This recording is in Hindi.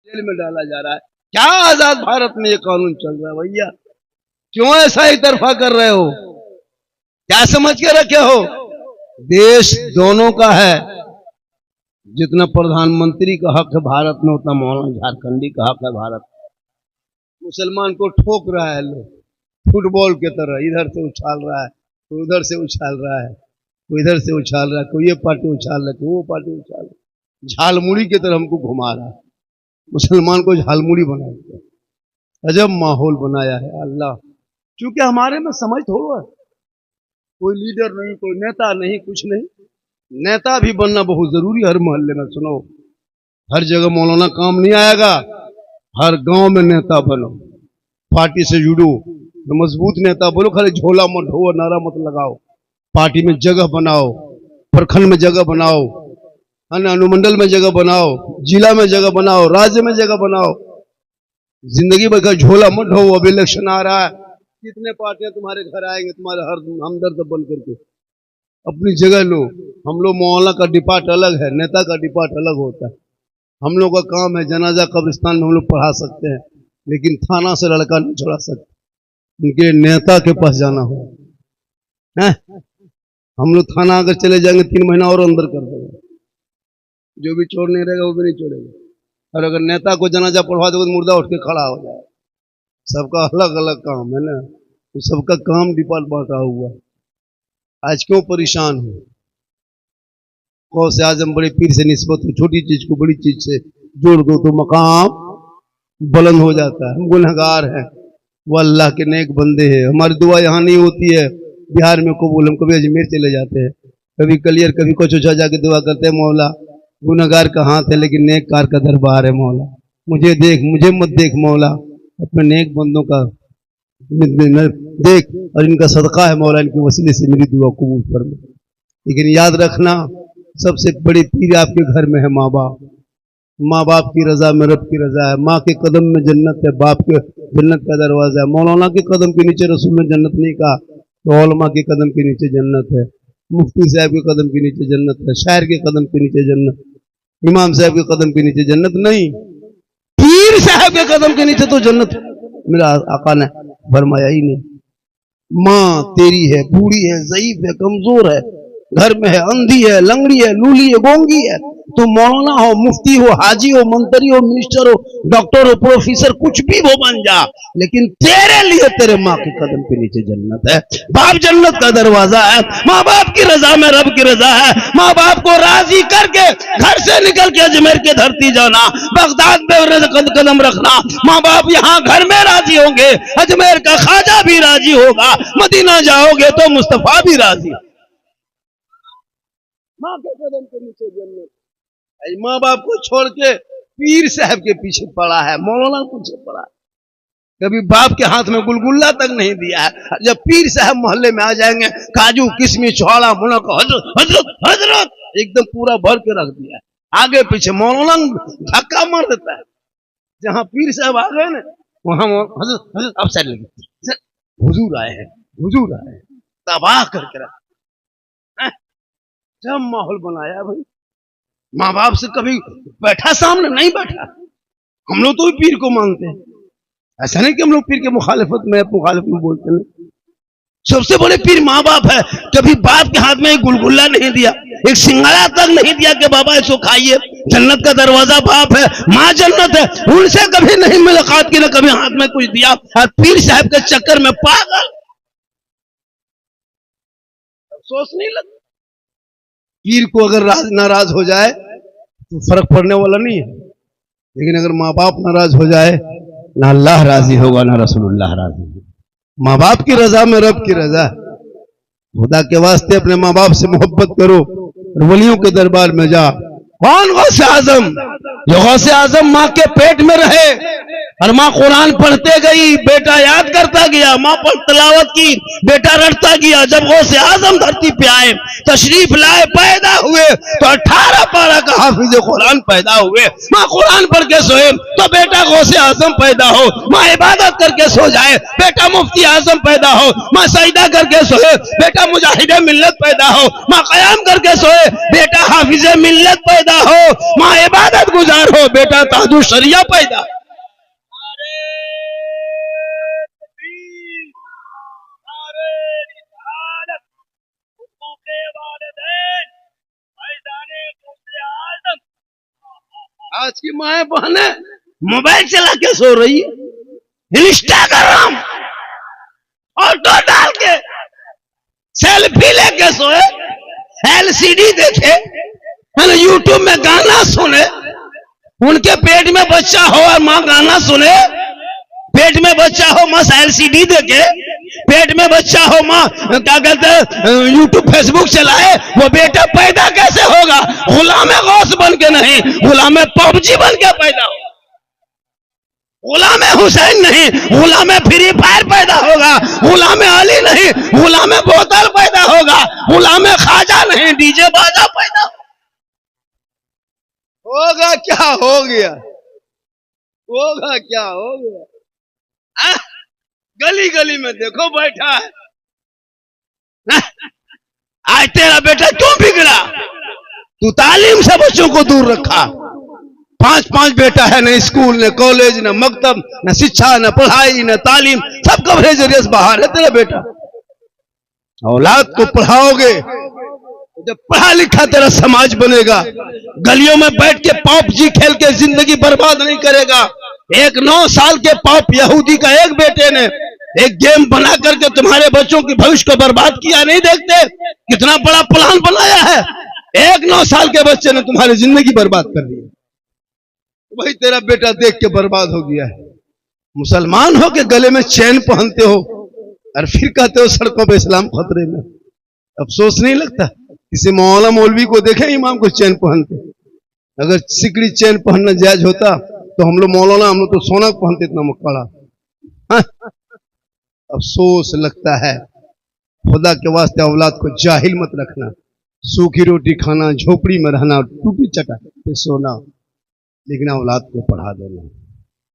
जेल में डाला जा रहा है। क्या आजाद भारत में ये कानून चल रहा है भैया? क्यों ऐसा एक तरफा कर रहे हो? क्या समझ के रखे हो? देश दोनों का है। जितना प्रधानमंत्री का हक है भारत में, उतना मौलाना झारखंडी का हक है भारत में। मुसलमान को ठोक रहा है लोग फुटबॉल के तरह, इधर से उछाल रहा है, कोई उधर से उछाल रहा है, कोई इधर से उछाल रहा है, कोई ये पार्टी उछाल रहा है, कोई वो पार्टी उछाल रहा है। झालमुड़ी की तरह हमको घुमा रहा है। मुसलमान को झालमुड़ी बना दिया। अजब माहौल बनाया है अल्लाह। क्योंकि हमारे में समझ थोड़ा है, कोई लीडर नहीं, कोई नेता नहीं, कुछ नहीं। नेता भी बनना बहुत जरूरी है हर मोहल्ले में। सुनो, हर जगह मौलाना काम नहीं आएगा। हर गांव में नेता बनो, पार्टी से जुड़ो, मजबूत नेता बोलो, खाली झोला मत ढो, नारा मत लगाओ। पार्टी में जगह बनाओ, प्रखंड में जगह बनाओ, अनुमंडल में जगह बनाओ, जिला में जगह बनाओ, राज्य में जगह बनाओ। जिंदगी भर का झोला मत ढो। अब इलेक्शन आ रहा है, कितने पार्टियां तुम्हारे घर आएंगे तुम्हारे हर हमदर्द बन करके। अपनी जगह लो। हम लोग मौलाना का डिपार्ट अलग है, नेता का डिपार्ट अलग होता है। हम लोग का काम है जनाजा कब्रिस्तान में हम लोग पढ़ा सकते हैं, लेकिन थाना से लड़का नहीं छोड़ा सकते। उनके नेता के पास जाना हो है। हम लोग थाना अगर चले जाएंगे 3 महीना और अंदर कर देंगे। जो भी चोर नहीं रहेगा वो भी नहीं छोड़ेगा। और अगर नेता को जनाजा पढ़वा दोगे तो मुर्दा उठ के खड़ा हो जाए। सबका अलग अलग काम है ना, तो सबका काम डिपार्ट बांटा हुआ। आज क्यों परेशान हो? गौसे आजम बड़े पीर से निस्बत हो, छोटी चीज को बड़ी चीज से जोड़ दो तो मकाम बुलंद हो जाता है। हम गुनहगार हैं, वो अल्लाह के नेक बंदे हैं। हमारी दुआ यहाँ नहीं होती है बिहार में कबूल। हम कभी अजमेर चले जाते हैं, कभी कलियर, कभी कोचोचा जाके दुआ करते हैं, मौला गुनहगार का हाथ है लेकिन नेक कार का दरबार है। मौला मुझे देख, मुझे मत देख मौला, अपने नेक बंदों का देख और इनका सदका है मौला, इनके वसीले से मेरी दुआ कबूल फरमा। लेकिन याद रखना, सबसे बड़ी पीर आपके घर में है माँ बाप। माँ बाप की रजा में रब की रजा है। माँ के कदम में जन्नत है, बाप के जन्नत का दरवाजा है। मौलाना के कदम के नीचे रसूल ने जन्नत नहीं कहा, तो उलमा के कदम के नीचे जन्नत है, मुफ्ती साहब के कदम के नीचे जन्नत है, शायर के कदम के नीचे जन्नत, इमाम साहब के कदम के नीचे जन्नत नहीं, पीर साहब के कदम के नीचे तो जन्नत। मेरा आका ने फरमाया ही नहीं। माँ तेरी है, बूढ़ी है, ज़ईफ है, कमजोर है, घर में है, अंधी है, लंगड़ी है, लूली है, गोंगी है, तो मौलाना हो, मुफ्ती हो, हाजी हो, मंत्री हो, मिनिस्टर हो, डॉक्टर हो, प्रोफेसर, कुछ भी वो बन जा, लेकिन तेरे लिए तेरे माँ के कदम के नीचे जन्नत है। बाप जन्नत का दरवाजा है। माँ बाप की रजा में रब की रजा है। माँ बाप को राजी करके घर से निकल के अजमेर की धरती जाना, बगदाद में कदम रखना। माँ बाप यहाँ घर में राजी होंगे, अजमेर का ख्वाजा भी राजी होगा, मदीना जाओगे तो मुस्तफा भी राजी। माँ के कदम के नीचे जन्नत। माँ बाप को छोड़ के पीर साहब के पीछे पड़ा है, मौलाना के पीछे पड़ा है, कभी बाप के हाथ में गुलगुल्ला तक नहीं दिया है। जब पीर साहब मोहल्ले में आ जाएंगे, काजू किशमिश छोड़ा मुनक हजरत हजरत हजरत एकदम पूरा भर के रख दिया है। आगे पीछे मौलाना धक्का मार देता है। जहां पीर साहब आ गए ना, वहां हजरत हजरत अब साइड लगे, हुजूर आए हैं, हुजूर आए हैं, तबाह करके रख। जब माहौल बनाया भाई, माँ बाप से कभी बैठा सामने नहीं बैठा। हम लोग तो पीर को मानते हैं, ऐसा नहीं कि हम लोग पीर के मुखालिफत में बोलते नहीं। सबसे बड़े पीर माँ बाप है। कभी बाप के हाथ में एक गुलगुल्ला नहीं दिया, एक सिंगाड़ा तक नहीं दिया कि बाबा इसको खाइए। जन्नत का दरवाजा बाप है, माँ जन्नत है। उनसे कभी नहीं मुलाकात की, ना कभी हाथ में कुछ दिया, और पीर साहब के चक्कर में पागल। अफसोस नहीं लगता? पीर को अगर नाराज हो जाए तो फर्क पड़ने वाला नहीं है, लेकिन अगर माँ बाप नाराज हो जाए, ना अल्लाह राजी होगा ना रसूलुल्लाह राजी होगा। माँ बाप की रजा में रब की रजा है। खुदा के वास्ते अपने माँ बाप से मोहब्बत करो और वलियों के दरबार में जा। कौन गौसे आजम? जो गौसे आजम माँ के पेट में रहे, और माँ कुरान पढ़ते गई, बेटा याद करता गया, माँ पर तलावत की, बेटा रटता गया। जब गौसे आजम धरती पे आए, तशरीफ लाए, पैदा हुए, तो 18 पारा का हाफिज कुरान पैदा हुए। माँ कुरान पढ़ के सोए तो बेटा गौसे आजम पैदा हो। माँ इबादत करके सो जाए, बेटा मुफ्ती आजम पैदा हो। माँ सजदा करके सोए, बेटा मुजाहिदे मिल्लत पैदा हो। माँ कयाम करके सोए, बेटा हाफिज मिल्लत पैदा हो। माँ इबादत गुजार हो, बेटा ताजु शरिया पैदा। आज की माए बहने मोबाइल चला के सो रही है, इंस्टाग्राम ऑटो डाल के सेल्फी लेके सोए, एलसीडी देखे, यूट्यूब में गाना सुने, उनके पेट में बच्चा हो और माँ गाना सुने, पेट में बच्चा हो माँ एलसीडी देखे, पेट में बच्चा हो माँ क्या कहते हैं यूट्यूब फेसबुक चलाए, वो बेटा पैदा कैसे होगा? गुलाम गौस बन के नहीं, गुलाम पबजी बन के पैदा हो। गुलाम हुसैन नहीं, गुलाम फ्री फायर पैदा होगा। गुलाम अली नहीं, गुलाम बोतल पैदा होगा। गुलाम खाजा नहीं, डीजे बाजा पैदा होगा। क्या हो गया? होगा क्या हो गया? गली गली में देखो बैठा है। आज तेरा बेटा क्यों बिगड़ा? तू तालीम से बच्चों को दूर रखा। 5-5 बेटा है, न स्कूल न कॉलेज न मकतब न शिक्षा न पढ़ाई न तालीम, सब कवरेज रेस बाहर है तेरा बेटा। औलाद को पढ़ाओगे, जब पढ़ा लिखा तेरा समाज बनेगा। गलियों में बैठ के पबजी खेल के जिंदगी बर्बाद नहीं करेगा। एक 9 साल के पाप यहूदी का एक बेटे ने एक गेम बना करके तुम्हारे बच्चों के भविष्य को बर्बाद किया। नहीं देखते कितना बड़ा प्लान बनाया है? एक 9 साल के बच्चे ने तुम्हारी जिंदगी बर्बाद कर दी। वही तेरा बेटा देख के बर्बाद हो गया है। मुसलमान हो के गले में चैन पहनते हो और फिर कहते हो सड़कों पे इस्लाम खतरे में। अफसोस नहीं लगता? किसी मौला मौलवी को देखे इमाम को चैन पहनते? अगर सिकड़ी चैन पहनना जायज होता तो हम लोग मौलाना, हम लोग तो सोना पहनते इतना मकड़ा। अफसोस लगता है। खुदा के वास्ते औलाद को जाहिल मत रखना। सूखी रोटी खाना, झोपड़ी में रहना, टूटी चटाई पे सोना, लेकिन औलाद को पढ़ा देना।